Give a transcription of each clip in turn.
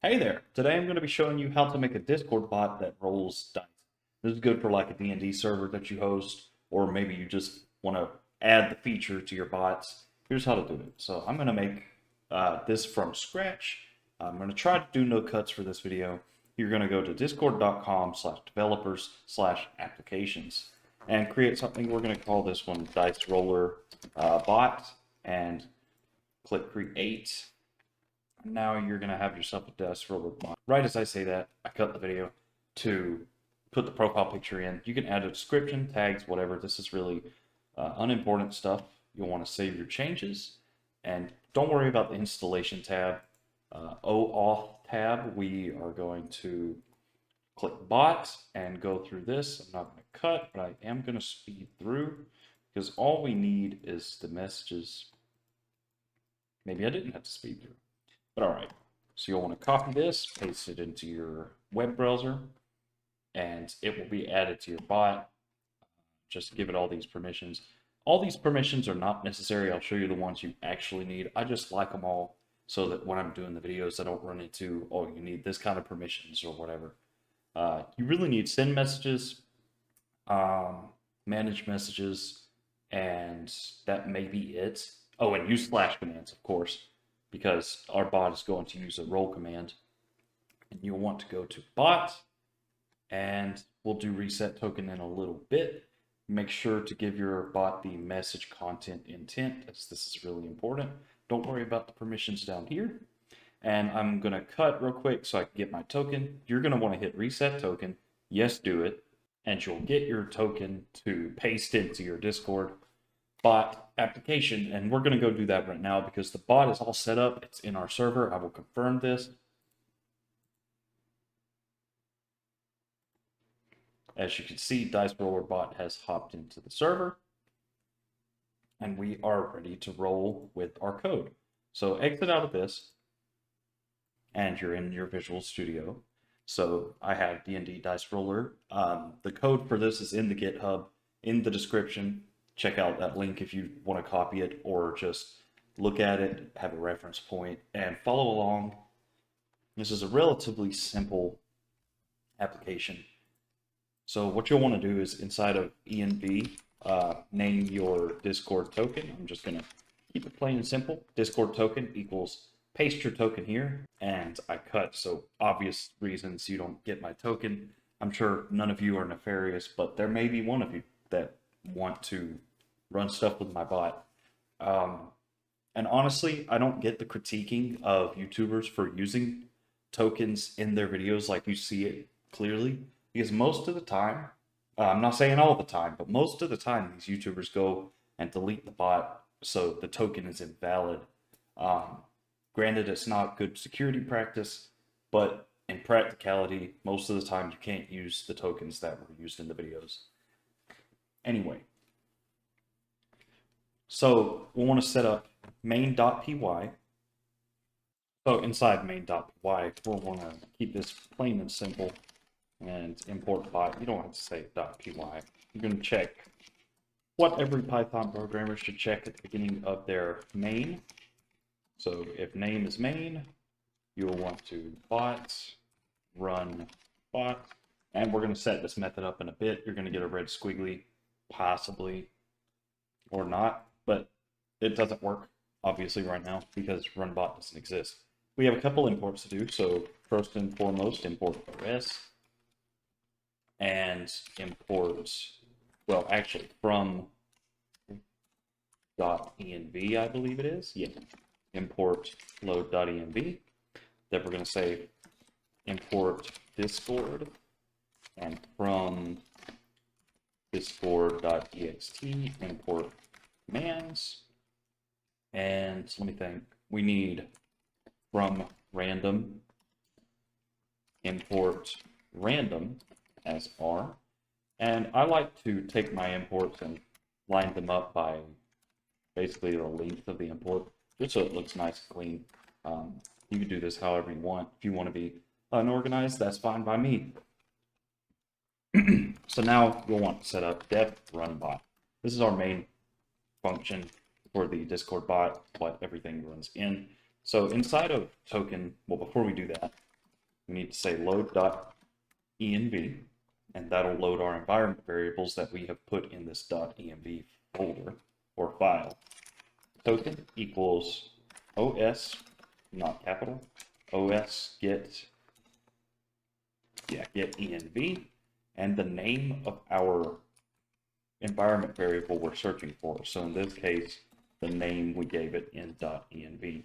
Hey there! Today I'm going to be showing you how to make a Discord bot that rolls dice. This is good for like a D&D server that you host, or maybe you just want to add the feature to your bots. Here's how to do it. So I'm going to make this from scratch. I'm going to try to do no cuts for this video. You're going to go to discord.com/developers/applications and create something. We're going to call this one Dice Roller Bot and click Create. Now you're going to have yourself a Dice Roller bot. Right as I say that, I cut the video to put the profile picture in. You can add a description, tags, whatever. This is really unimportant stuff. You'll want to save your changes. And don't worry about the installation tab. OAuth tab, we are going to click bot and go through this. I'm not going to cut, but I am going to speed through because all we need is the messages. Maybe I didn't have to speed through. But all right, so you'll want to copy this, paste it into your web browser, and it will be added to your bot. Just give it all these permissions. All these permissions are not necessary. I'll show you the ones you actually need. I just like them all so that when I'm doing the videos, I don't run into, oh, you need this kind of permissions or whatever. You really need send messages, manage messages, and that may be it. Oh, and use slash commands, of course, because our bot is going to use a roll command. And you'll want to go to bot, and we'll do reset token in a little bit. Make sure to give your bot the message content intent, as this is really important. Don't worry about the permissions down here. And I'm going to cut real quick so I can get my token. You're going to want to hit reset token. Yes, do it. And you'll get your token to paste into your Discord bot application. And we're going to go do that right now because the bot is all set up. It's in our server. I will confirm this. As you can see, Dice Roller Bot has hopped into the server. And we are ready to roll with our code. So exit out of this. And you're in your Visual Studio. So I have D&D Dice Roller. The code for this is in the GitHub, in the description. Check out that link if you want to copy it or just look at it, have a reference point, and follow along. This is a relatively simple application. So what you'll want to do is inside of env, name your Discord token. I'm just going to keep it plain and simple. Discord token equals paste your token here, and I cut, so obvious reasons you don't get my token. I'm sure none of you are nefarious, but there may be one of you that want to run stuff with my bot. And honestly, I don't get the critiquing of YouTubers for using tokens in their videos like you see it clearly, because most of the time, I'm not saying all the time, but most of the time these YouTubers go and delete the bot so the token is invalid. Granted, it's not good security practice, but in practicality, most of the time you can't use the tokens that were used in the videos. Anyway, so we'll want to set up main.py. So inside main.py, we'll want to keep this plain and simple and import bot. You don't have to say .py. You're going to check what every Python programmer should check at the beginning of their main. So if name is main, you'll want to bot, run bot, and we're going to set this method up in a bit. You're going to get a red squiggly, possibly, or not, but it doesn't work, obviously, right now because run bot doesn't exist. We have a couple imports to do, so first and foremost, import rs, and import, well, actually, from .env, I believe it is, yeah. Import load.env. Then we're going to say import Discord, and from discord.ext import commands. And let me think. We need from random import random as R. And I like to take my imports and line them up by basically the length of the import, just so it looks nice and clean. You can do this however you want. If you want to be unorganized, that's fine by me. So now we'll want to set up def run bot. This is our main function for the Discord bot, what everything runs in. So inside of token, well, before we do that, we need to say load.env, and that'll load our environment variables that we have put in this .env folder or file. Token equals os, not capital, os get env, and the name of our environment variable we're searching for. So in this case, the name we gave it in .env.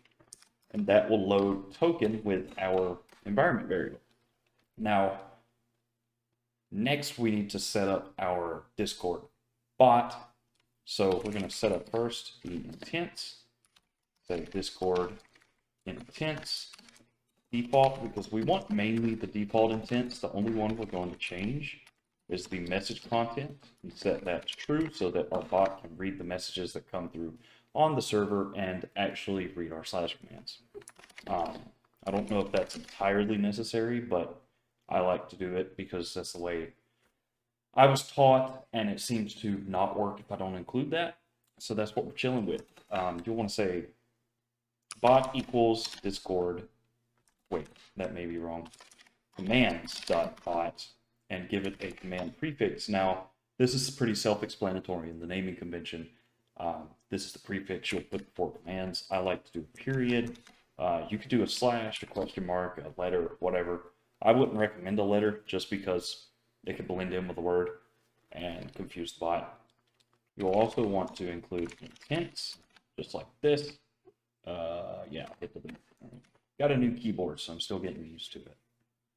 And that will load token with our environment variable. Now, next we need to set up our Discord bot. So we're going to set up first the intents, say Discord intents default, because we want mainly the default intents. The only one we're going to change is the message content, and set that to true so that our bot can read the messages that come through on the server and actually read our slash commands. I don't know if that's entirely necessary, but I like to do it because that's the way I was taught, and it seems to not work if I don't include that. So that's what we're chilling with. You'll want to say bot equals Discord. Wait, that may be wrong. Commands.bot, and give it a command prefix. Now, this is pretty self-explanatory in the naming convention. This is the prefix you'll put before commands. I like to do a period. You could do a slash, a question mark, a letter, whatever. I wouldn't recommend a letter just because it could blend in with the word and confuse the bot. You'll also want to include intents, just like this. Yeah, hit the got a new keyboard, so I'm still getting used to it.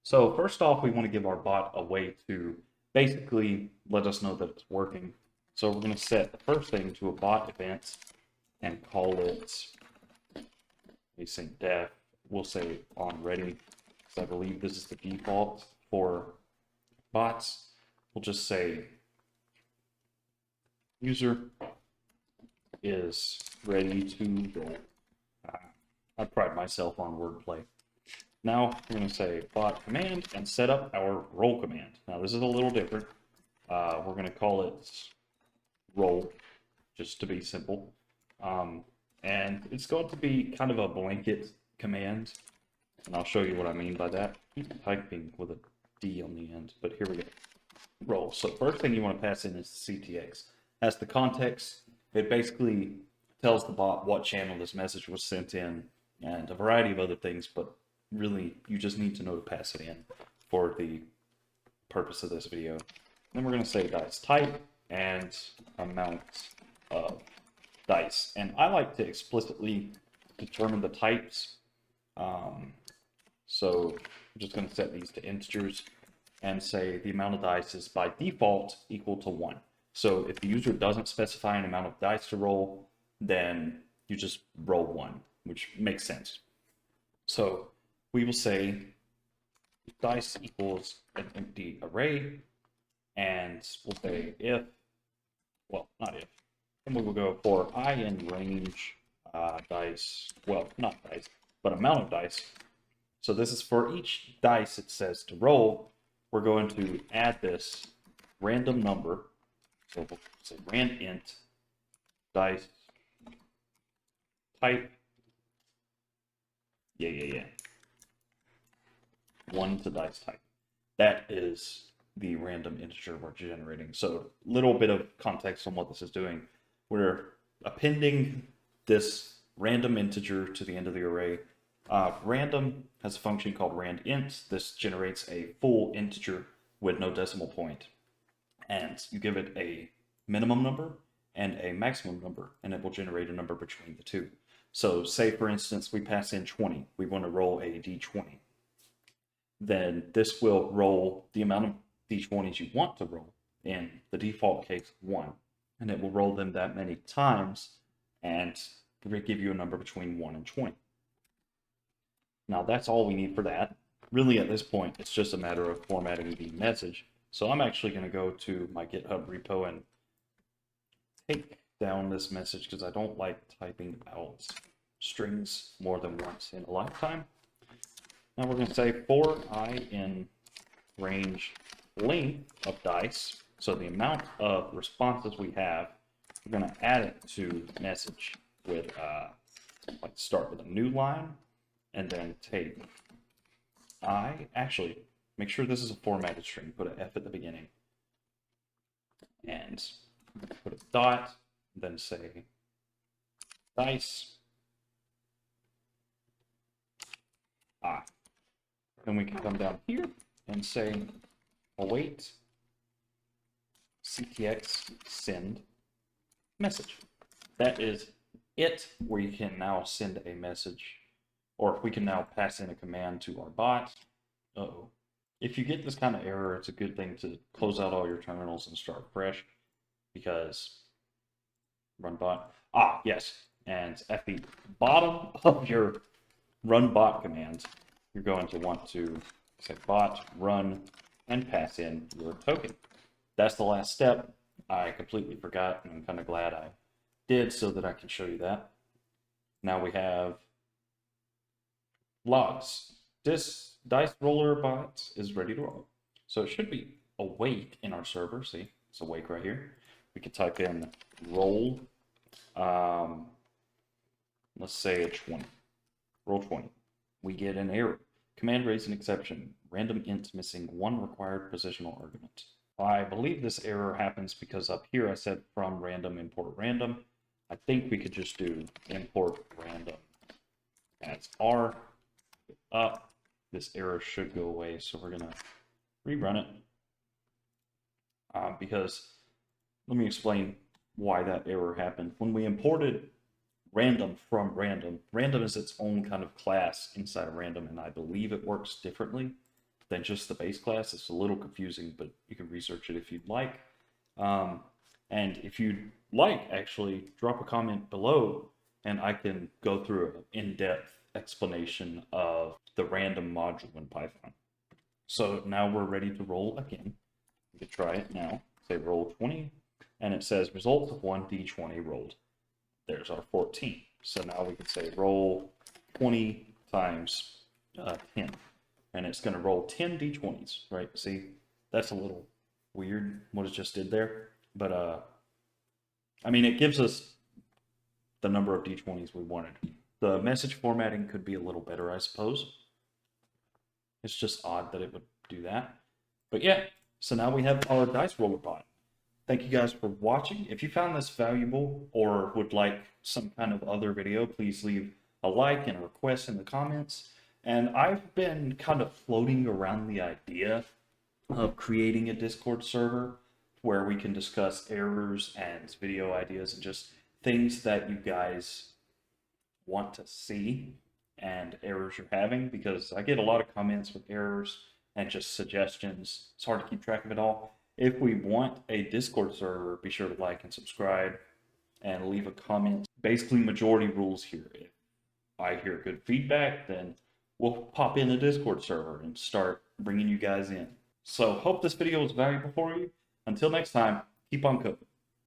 So first off, we want to give our bot a way to basically let us know that it's working. So we're going to set the first thing to a bot event and call it async def. We'll say on ready, because I believe this is the default for bots. We'll just say user is ready to roll. I pride myself on wordplay. Now we're going to say bot command and set up our roll command. Now this is a little different. We're going to call it roll, just to be simple. And it's going to be kind of a blanket command. And I'll show you what I mean by that. Keep typing with a D on the end, but here we go. Roll. So first thing you want to pass in is the CTX. That's the context. It basically tells the bot what channel this message was sent in and a variety of other things, but really you just need to know to pass it in for the purpose of this video. Then we're going to say dice type and amount of dice. And I like to explicitly determine the types. So I'm just going to set these to integers and say the amount of dice is by default equal to 1. So if the user doesn't specify an amount of dice to roll, then you just roll 1, which makes sense. So we will say dice equals an empty array, and we'll say if, well, not if, and we will go for I in range dice, well, not dice, but amount of dice. So this is for each dice it says to roll, we're going to add this random number. So we'll say rand int dice type, 1 to dice type. That is the random integer we're generating. So a little bit of context on what this is doing. We're appending this random integer to the end of the array. Random has a function called randint. This generates a full integer with no decimal point. And you give it a minimum number and a maximum number, and it will generate a number between the two. So say, for instance, we pass in 20. We want to roll a d20. Then this will roll the amount of d20s you want to roll, in the default case 1. And it will roll them that many times and give you a number between 1 and 20. Now that's all we need for that. Really at this point, it's just a matter of formatting the message. So I'm actually going to go to my GitHub repo and take down this message because I don't like typing out strings more than once in a lifetime. Now we're going to say for I in range length of dice, so the amount of responses we have, we're going to add it to message with, like start with a new line and then take I actually make sure this is a formatted string. Put an F at the beginning, and put a dot. Then say dice. Then we can come down here and say await CTX send message. That is it, where you can now send a message, or we can now pass in a command to our bot. Uh-oh. If you get this kind of error, it's a good thing to close out all your terminals and start fresh, because run bot. Yes. And at the bottom of your run bot command, you're going to want to say bot run and pass in your token. That's the last step. I completely forgot, and I'm kind of glad I did so that I can show you that. Now we have logs. This dice roller bot is ready to roll. So it should be awake in our server. See, it's awake right here. We can type in roll. Let's say a 20. Roll 20. We get an error. Command raised an exception. Random int missing one required positional argument. I believe this error happens because up here I said from random import random. I think we could just do import random as R. Up. This error should go away, so we're gonna rerun it. Because let me explain why that error happened. When we imported random from random, random is its own kind of class inside of random, and I believe it works differently than just the base class. It's a little confusing, but you can research it if you'd like. And if you'd like, actually, drop a comment below, and I can go through an in-depth explanation of the random module in Python. So now we're ready to roll again. We could try it now. Say roll 20, and it says result of 1 d20 rolled. There's our 14. So now we can say roll 20 times 10. And it's going to roll 10 d20s, right? See, that's a little weird what it just did there. But, I mean, it gives us the number of d20s we wanted. The message formatting could be a little better, I suppose. It's just odd that it would do that. But yeah, so now we have our dice roller bot. Thank you guys for watching. If you found this valuable or would like some kind of other video, please leave a like and a request in the comments. And I've been kind of floating around the idea of creating a Discord server where we can discuss errors and video ideas and just things that you guys want to see and errors you're having, because I get a lot of comments with errors and just suggestions. It's hard to keep track of it all. If we want a Discord server, be sure to like and subscribe and leave a comment. Basically, majority rules here. If I hear good feedback, then we'll pop in a Discord server and start bringing you guys in. So hope this video was valuable for you. Until next time, keep on coding.